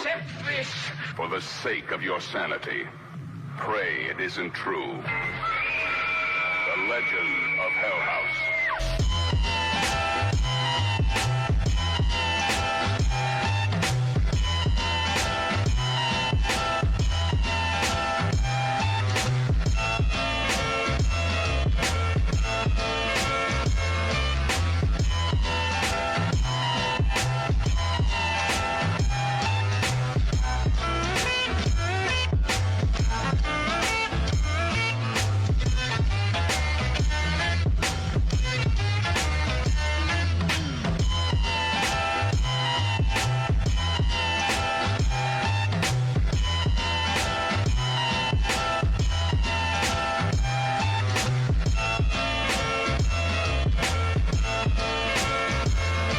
accept this. For the sake of your sanity, pray it isn't true. The Legend of Hell House.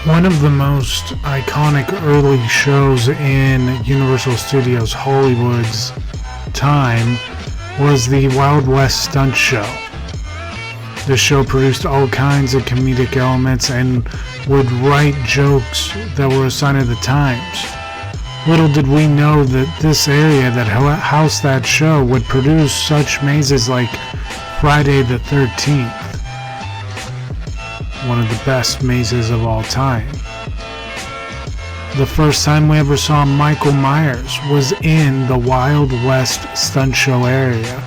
One of the most iconic early shows in Universal Studios Hollywood's time was the Wild West Stunt Show. This show produced all kinds of comedic elements and would write jokes that were a sign of the times. Little did we know that this area that housed that show would produce such mazes like Friday the 13th. One of the best mazes of all time. The first time we ever saw Michael Myers was in the Wild West Stunt Show area,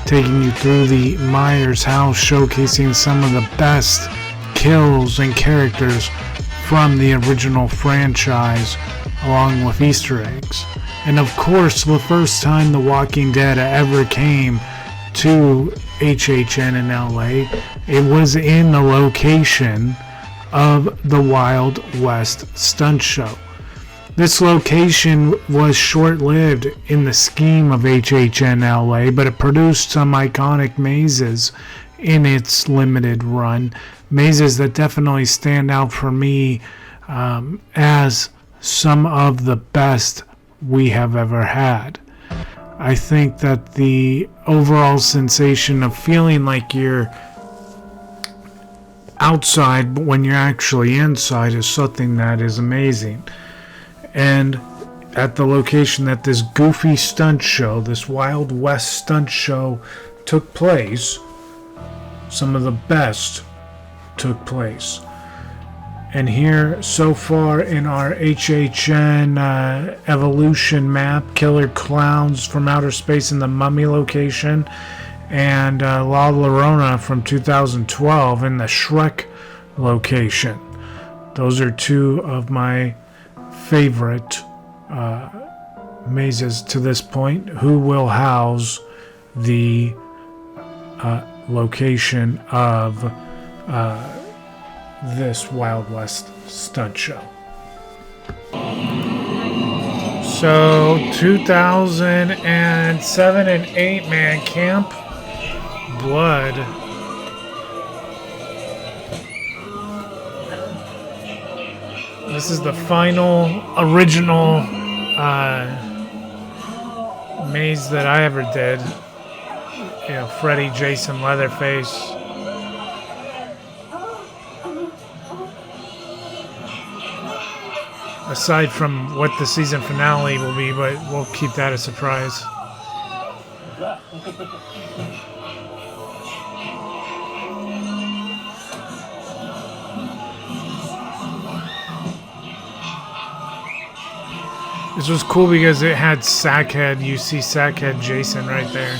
taking you through the Myers house, showcasing some of the best kills and characters from the original franchise, along with Easter eggs. And of course, the first time The Walking Dead ever came to HHN in LA, it was in the location of the Wild West Stunt Show. This location was short-lived in the scheme of HHN LA, but it produced some iconic mazes in its limited run. Mazes that definitely stand out for me as some of the best we have ever had. I think that the overall sensation of feeling like you're outside but when you're actually inside is something that is amazing. And at the location that this goofy stunt show, this Wild West Stunt Show took place, some of the best took place. And here, so far in our HHN Evolution map, Killer Clowns from Outer Space in the Mummy location, and La Llorona from 2012 in the Shrek location. Those are two of my favorite mazes to this point. Who will house the location of this Wild West Stunt Show? So 2007 and 8, man, Camp Blood. This is the final original maze that I ever did. You know, Freddy, Jason, Leatherface. Aside from what the season finale will be, but we'll keep that a surprise. This was cool because it had Sackhead. You see Sackhead Jason right there.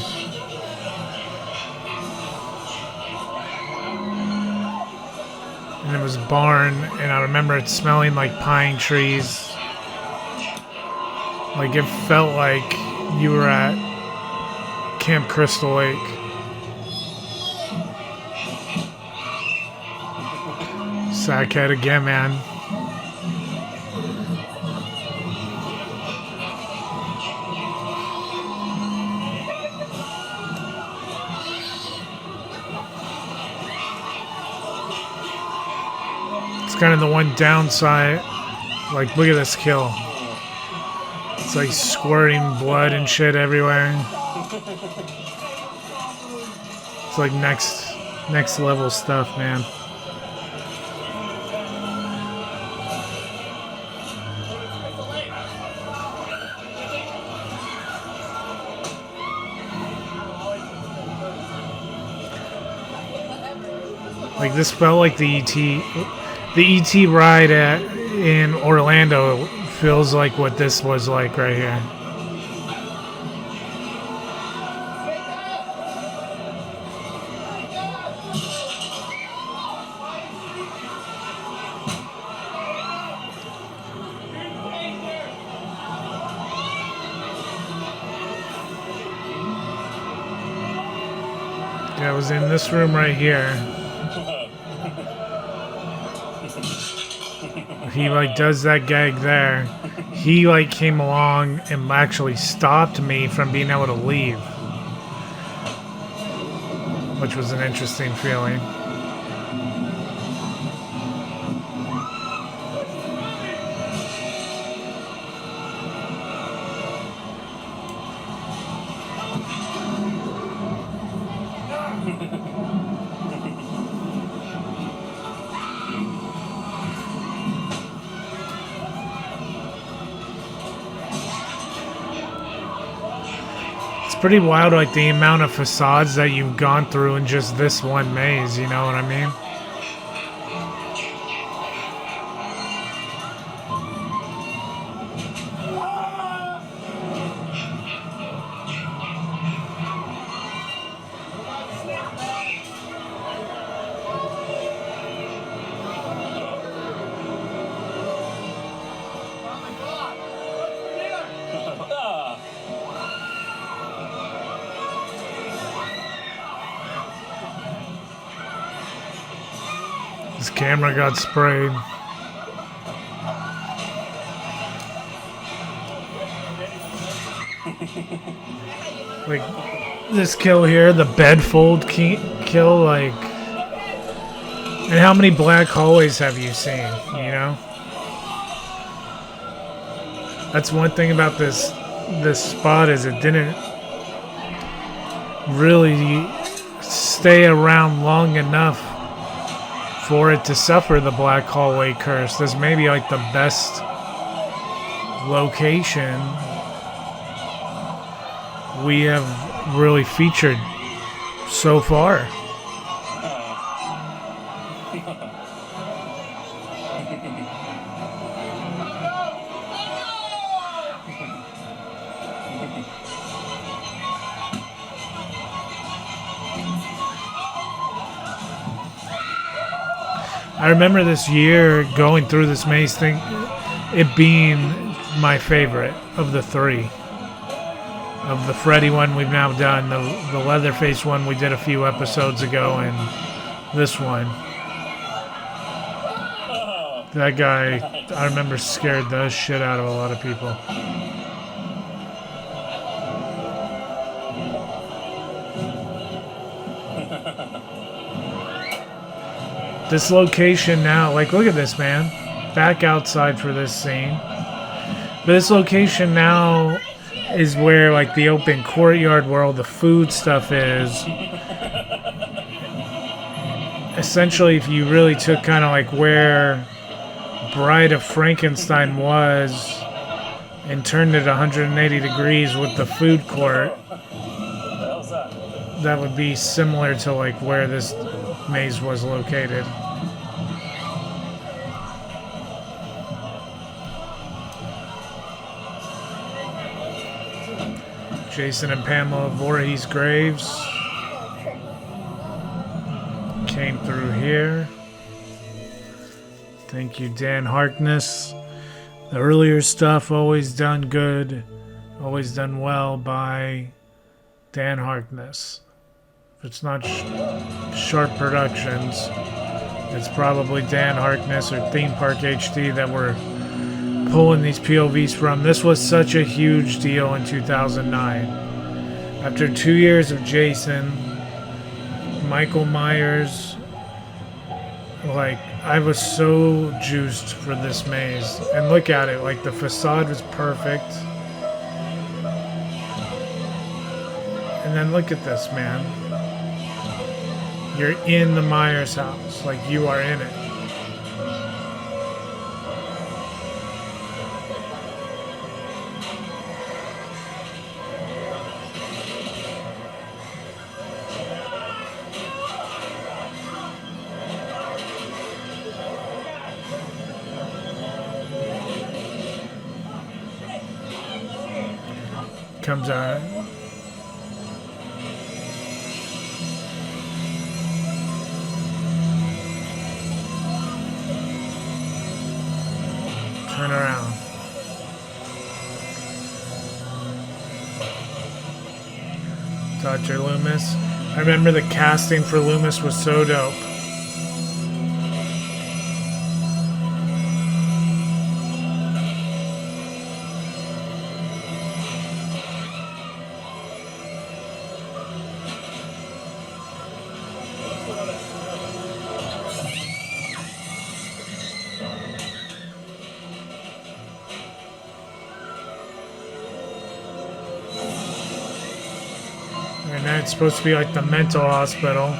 And it was a barn, and I remember it smelling like pine trees. Like it felt like you were at Camp Crystal Lake. Sackhead again, man. It's kind of the one downside. Like, look at this kill. It's like squirting blood and shit everywhere. It's like next level stuff, man. Like this felt like the ET ride in Orlando feels like what this was like right here. Yeah, I was in this room right here. He like does that gag there. He like came along and actually stopped me from being able to leave, which was an interesting feeling. It's pretty wild, like the amount of facades that you've gone through in just this one maze, you know what I mean? His camera got sprayed. Like this kill here, the bedfold kill, like, and how many black hallways have you seen, you know? That's one thing about this spot is it didn't really stay around long enough for it to suffer the black hallway curse. This may be like the best location we have really featured so far. I remember this year going through this maze thing, it being my favorite of the three. Of the Freddy one we've now done, the Leatherface one we did a few episodes ago, and this one. That guy, I remember, scared the shit out of a lot of people. This location now, like, look at this, man. Back outside for this scene. But this location now is where, like, the open courtyard where all the food stuff is. Essentially, if you really took kind of like where Bride of Frankenstein was and turned it 180 degrees with the food court, that would be similar to like where this maze was located. Jason and Pamela Voorhees graves came through here. Thank you, Dan Harkness. The earlier stuff always done good, always done well by Dan Harkness. If it's not Sharp Productions, it's probably Dan Harkness or Theme Park HD that we're pulling these POVs from. This was such a huge deal in 2009. After 2 years of Jason, Michael Myers, like, I was so juiced for this maze. And look at it, like, the facade was perfect. And then look at this, man. You're in the Myers house, like, you are in it. comes out. Turn around. Dr. Loomis. I remember the casting for Loomis was so dope. And it's supposed to be like the mental hospital.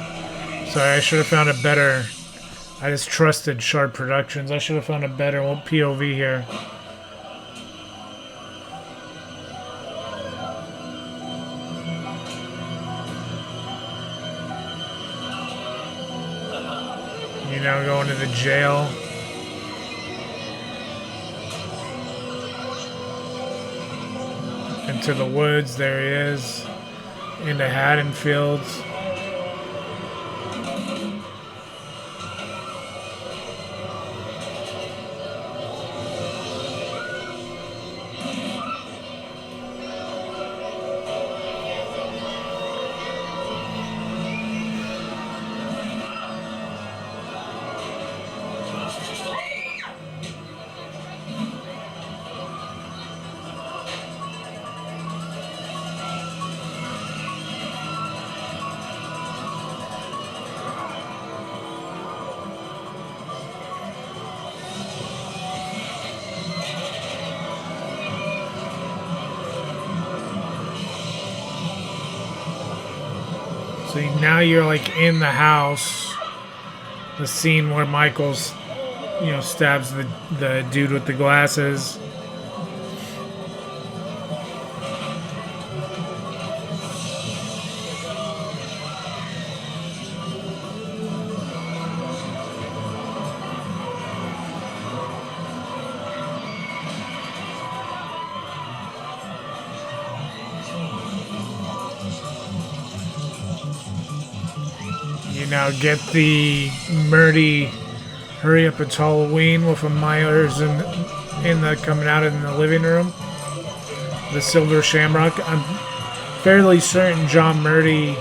Sorry, I should have found a better... I just trusted Sharp Productions. I should have found a better POV here. You know, going to the jail. Into the woods, there he is. Into Haddonfields. So now you're like in the house, the scene where Michael's, you know, stabs the dude with the glasses. You now get the Murdy hurry up, it's Halloween with a Myers in the coming out in the living room. The Silver Shamrock. I'm fairly certain John Murdy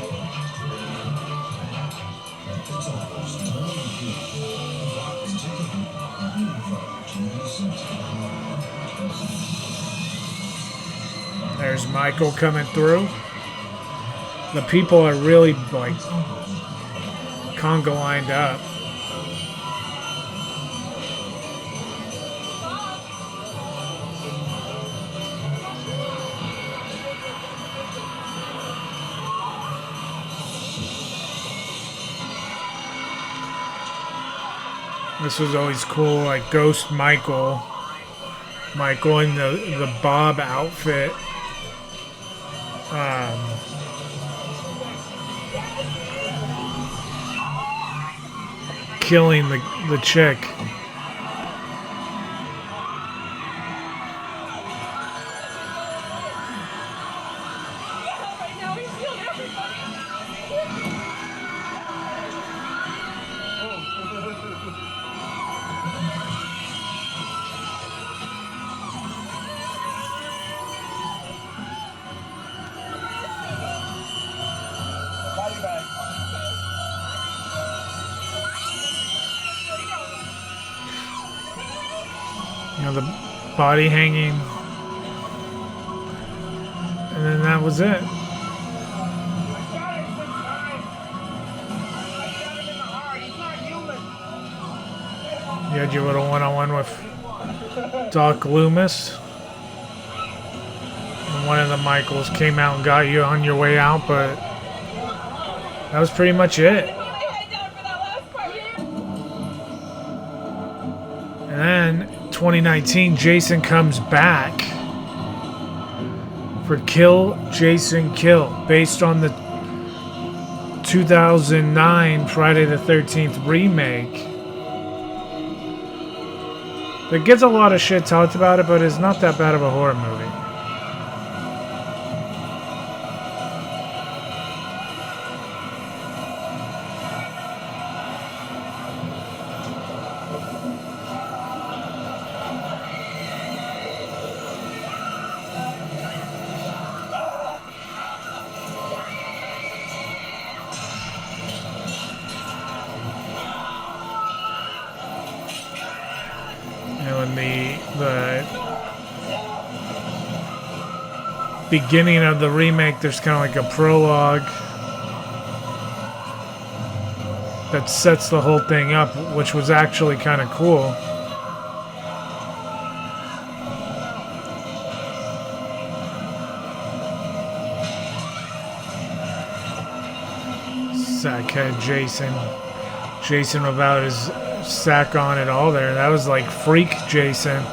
there's Michael coming through. The people are really like conga lined up. This was always cool, like Ghost Michael in the Bob outfit. Killing the chick. You know, the body hanging. And then that was it. You had your little one-on-one with Doc Loomis. And one of the Michaels came out and got you on your way out, but that was pretty much it. And then 2019, Jason comes back for Kill, Jason, Kill, based on the 2009 Friday the 13th remake. That gets a lot of shit talked about it, but it's not that bad of a horror movie. the beginning of the remake, there's kind of like a prologue that sets the whole thing up, which was actually kind of cool. Sackhead Jason. Jason without his sack on at all there. That was like Freak Jason.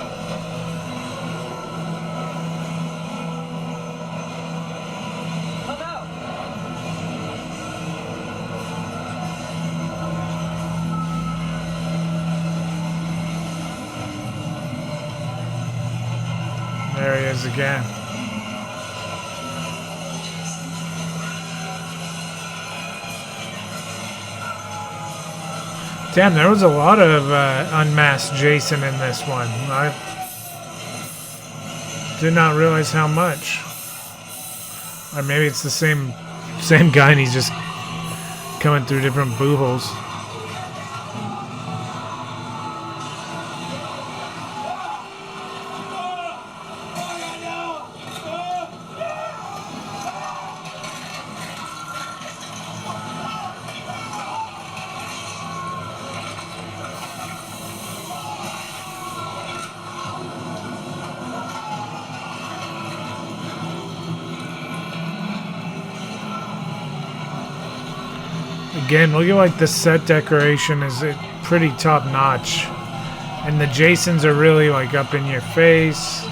There he is again. Damn, there was a lot of unmasked Jason in this one. I did not realize how much. Or maybe it's the same guy and he's just coming through different boo-holes. Again, look at like the set decoration is pretty top notch. And the Jasons are really like up in your face.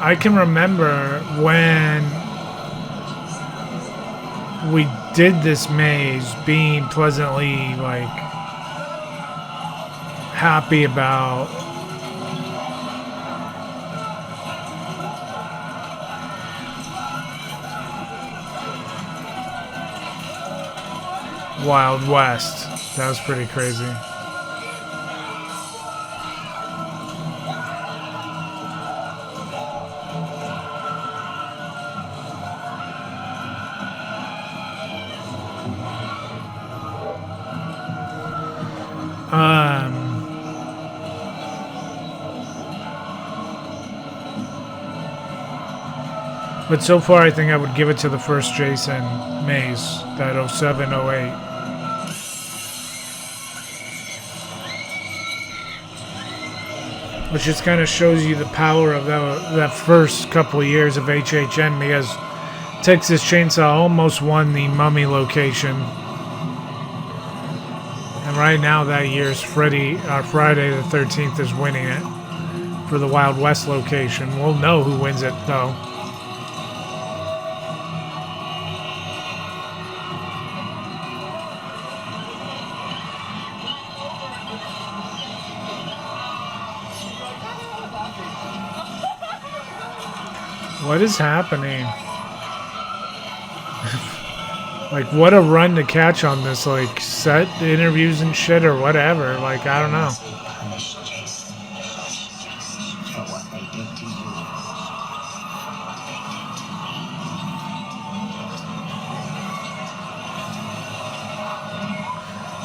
I can remember when we did this maze being pleasantly like happy about Wild West. That was pretty crazy. But so far I think I would give it to the first Jason maze, that 07, 08. Which just kind of shows you the power of that first couple of years of HHN, because Texas Chainsaw almost won the Mummy location. And right now that year's Friday the 13th is winning it for the Wild West location. We'll know who wins it though. What is happening? Like, what a run to catch on this, like, set interviews and shit or whatever. Like, I don't know.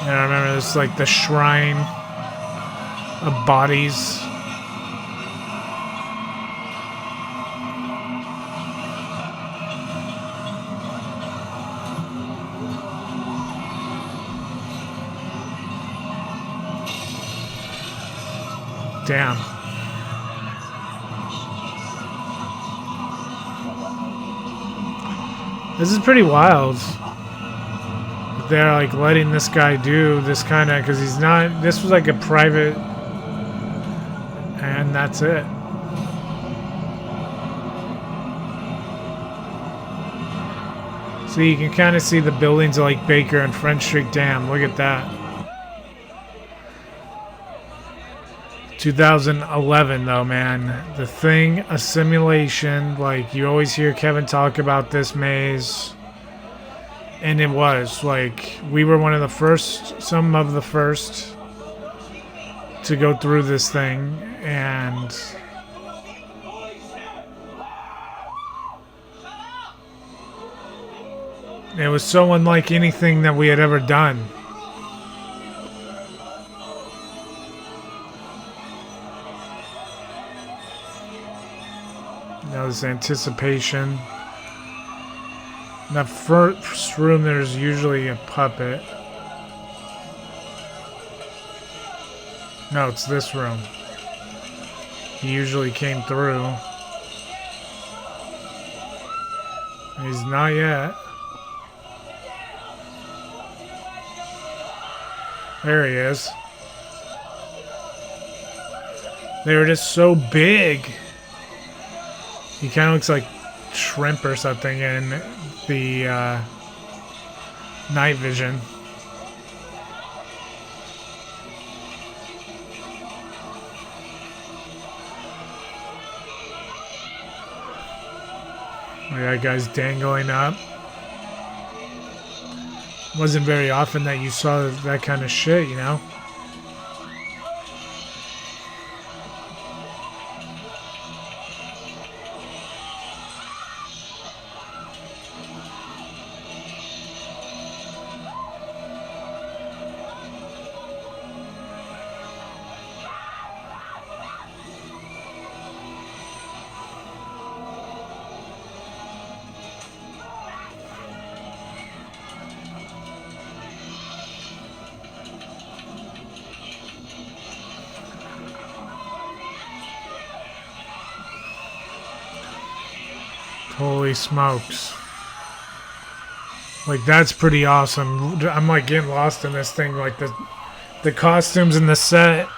Yeah, I remember this, like, the shrine of bodies. Damn. This is pretty wild. They're like letting this guy do this kind of, because he's not, this was like a private, and that's it. So you can kind of see the buildings of like Baker and French Street. Damn, look at that. 2011 though, man. The Thing, a simulation. Like, you always hear Kevin talk about this maze. And it was, like, we were one of the first, some of the first to go through this thing. And It was so unlike anything that we had ever done. Now this anticipation. In that first room, there's usually a puppet. No, it's this room. He usually came through. He's not yet. There he is. They were just so big. He kind of looks like shrimp or something in the night vision. That guy's dangling up. Wasn't very often that you saw that kind of shit, you know? Holy smokes. Like, that's pretty awesome. I'm like getting lost in this thing. Like the costumes and the set.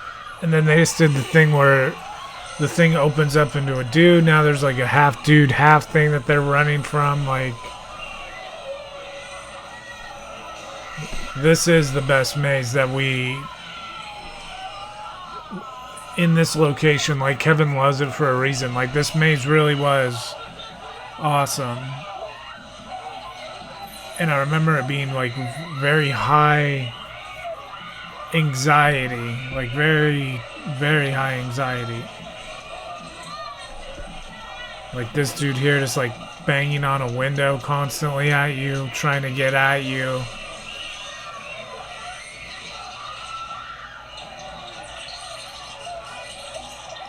And then they just did the thing where the thing opens up into a dude. Now there's like a half dude, half thing that they're running from. Like, this is the best maze that we... in this location. Like, Kevin loves it for a reason. Like, this maze really was... awesome. And I remember it being like very high anxiety, like very, very high anxiety. Like this dude here just like banging on a window constantly at you, trying to get at you.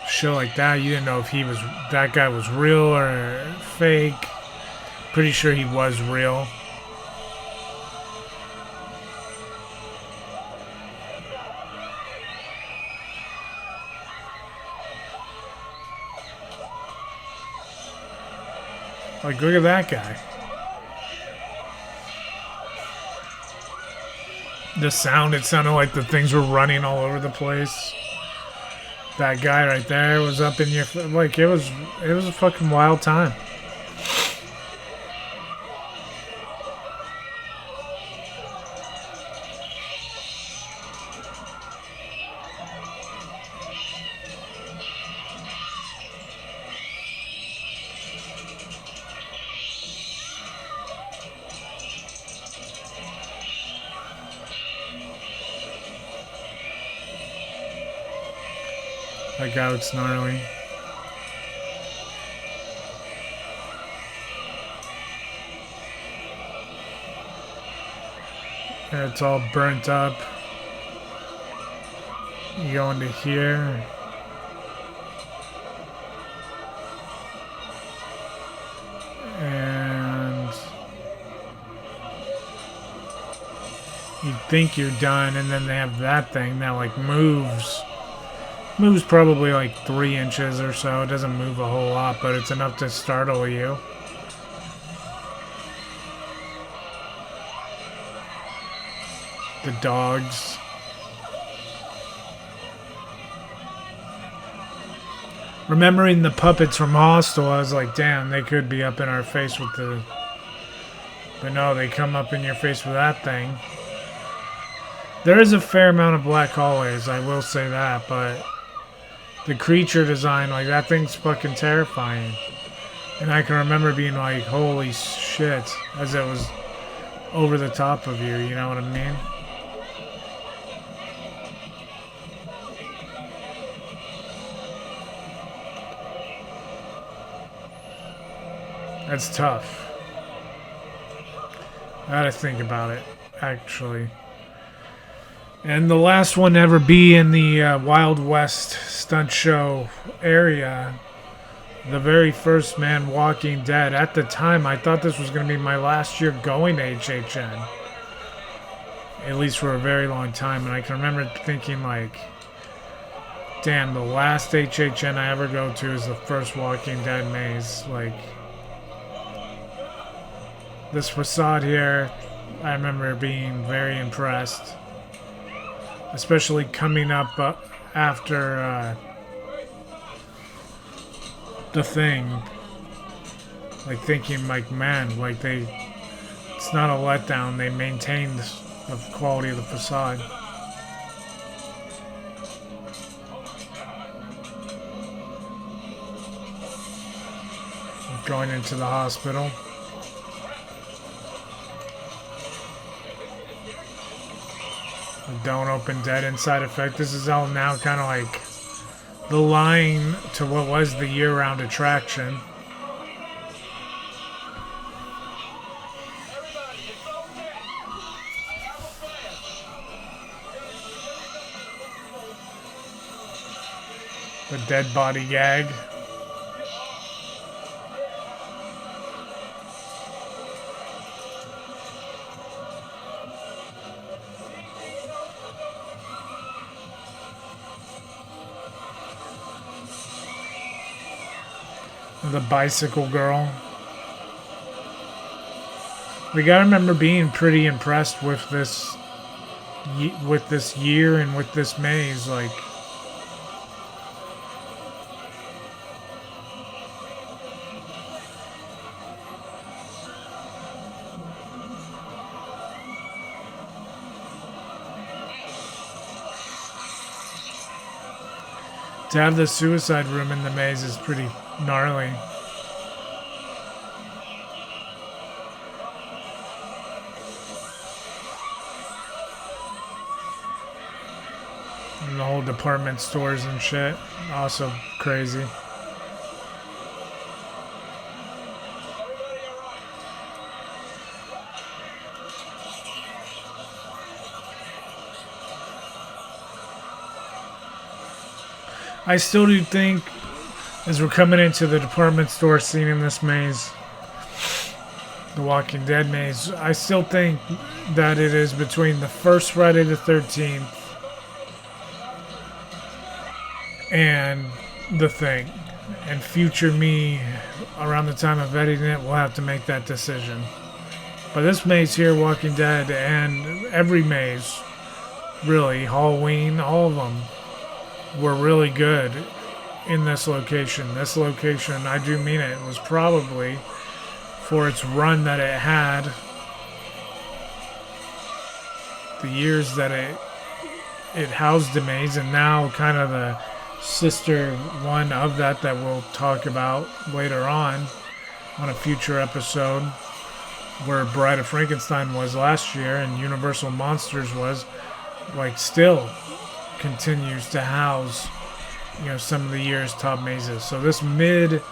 Show like that, you didn't know if that guy was real or fake. Pretty sure he was real. Like, look at that guy. The sound, it sounded like the things were running all over the place. That guy right there was up in your... like, it was a fucking wild time. That guy looks gnarly. And it's all burnt up. You go into here. And you think you're done, and then they have that thing that like moves probably like 3 inches or so. It doesn't move a whole lot, but it's enough to startle you. The dogs. Remembering the puppets from Hostel, I was like, damn, they could be up in our face with the... But no, they come up in your face with that thing. There is a fair amount of black hallways, I will say that, but... the creature design, like, that thing's fucking terrifying. And I can remember being like, holy shit, as it was over the top of you, you know what I mean? That's tough. I gotta think about it, actually. And the last one to ever be in the Wild West Stunt Show area, the very first man, Walking Dead. At the time, I thought this was going to be my last year going to HHN. At least for a very long time. And I can remember thinking, like, damn, the last HHN I ever go to is the first Walking Dead maze. Like, this facade here, I remember being very impressed. Especially coming up after the thing. Like, thinking, like, man, like, it's not a letdown. They maintained the quality of the facade. Going into the hospital. Don't open dead end side effect. This is all now kind of like the line to what was the year-round attraction. The dead body gag. The bicycle girl. We gotta remember being pretty impressed with this year and with this maze. Like, to have the suicide room in the maze is pretty gnarly. And the whole department stores and shit, also crazy. I still do think, as we're coming into the department store scene in this maze, the Walking Dead maze, I still think that it is between the first Friday the 13th and The Thing. And future me, around the time of editing it, will have to make that decision. But this maze here, Walking Dead, and every maze, really, Halloween, all of them, were really good in this location. This location, I do mean it, was probably, for its run that it had, the years that it housed the maze, and now kind of the sister one of that we'll talk about later on a future episode, where Bride of Frankenstein was last year and Universal Monsters was, like, still continues to house, some of the year's top mazes. So this mid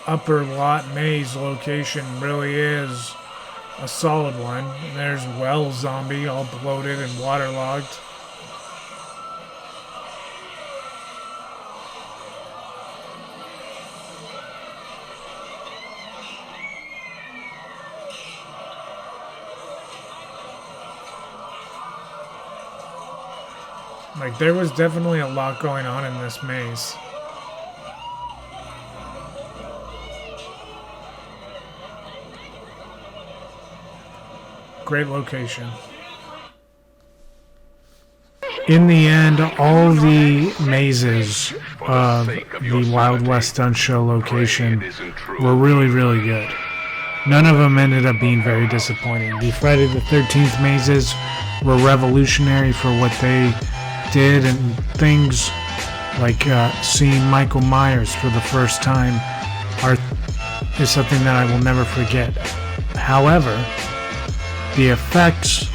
upper lot maze location really is a solid one. And there's Well Zombie, all bloated and waterlogged. Like, there was definitely a lot going on in this maze. Great location. In the end, all the mazes of the Wild West Stunt Show location were really, really good. None of them ended up being very disappointing. The Friday the 13th mazes were revolutionary for what they did, and things like seeing Michael Myers for the first time is something that I will never forget. However, the effects,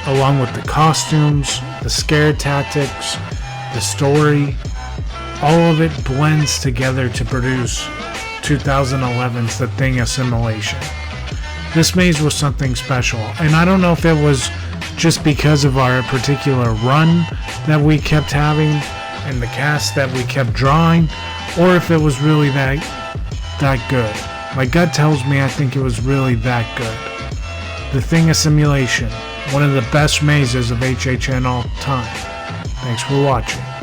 along with the costumes, the scare tactics, the story, all of it blends together to produce 2011's The Thing Assimilation. This maze was something special, and I don't know if it was just because of our particular run that we kept having and the cast that we kept drawing, or if it was really that good. My gut tells me I think it was really that good. The Thing of Simulation, one of the best mazes of HHN all time. Thanks for watching.